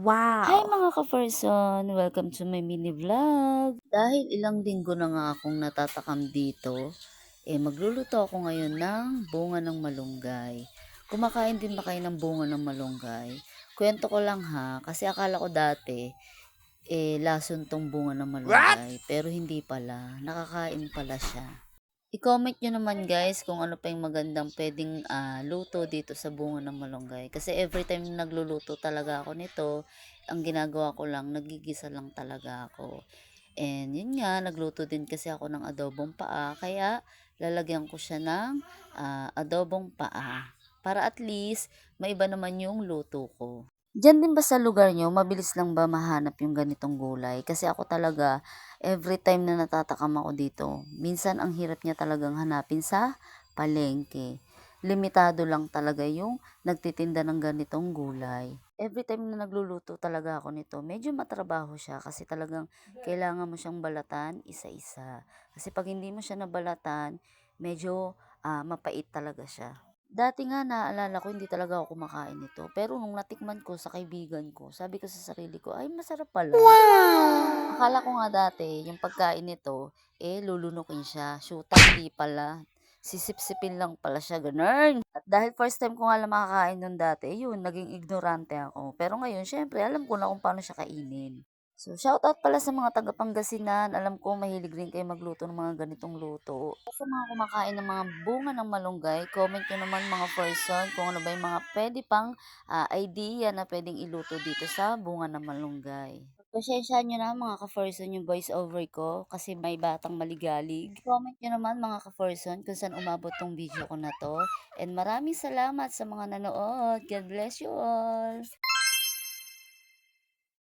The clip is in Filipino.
Hi Wow! mga ka-person! Welcome to my mini vlog. Dahil ilang linggo na nga akong natatakam dito, magluluto ako ngayon ng bunga ng malunggay. Kumakain din ba kayo ng bunga ng malunggay? Kwento ko lang ha, kasi akala ko dati, lason tong bunga ng What? malunggay. Pero hindi pala, nakakain pala siya. I-comment nyo naman guys kung ano pa yung magandang pwedeng luto dito sa bunga ng malunggay. Kasi every time na nagluluto talaga ako nito, ang ginagawa ko lang, nagigisa lang talaga ako. And yun nga, nagluto din kasi ako ng adobong paa. Kaya lalagyan ko siya ng adobong paa. Para at least, maiba naman yung luto ko. Diyan din ba sa lugar nyo, mabilis lang ba mahanap yung ganitong gulay? Kasi ako talaga, every time na natatakam ako dito, minsan ang hirap niya talagang hanapin sa palengke. Limitado lang talaga yung nagtitinda ng ganitong gulay. Every time na nagluluto talaga ako nito, medyo matrabaho siya kasi talagang kailangan mo siyang balatan isa-isa. Kasi pag hindi mo siya nabalatan, medyo mapait talaga siya. Dati nga naalala ko hindi talaga ako kumakain nito. Pero nung natikman ko sa kaibigan ko, sabi ko sa sarili ko, ay masarap pala. Wow! Akala ko nga dati, yung pagkain nito, lulunukin siya. Shoot, hindi pala. Sisip-sipin lang pala siya, ganun. At dahil first time ko nga lang makakain nun dati, yun, naging ignorante ako. Pero ngayon, syempre, alam ko na kung paano siya kainin. So, shoutout pala sa mga taga Pangasinan. Alam ko, mahilig rin kayo magluto ng mga ganitong luto. Sa mga kumakain ng mga bunga ng malunggay, comment nyo naman mga person kung ano ba yung mga pwede pang idea na pwedeng iluto dito sa bunga ng malunggay. Pasensyahan nyo na mga ka-person yung voice over ko kasi may batang maligalig. Comment nyo naman mga ka-person kung saan umabot tong video ko na to. And maraming salamat sa mga nanood. God bless you all!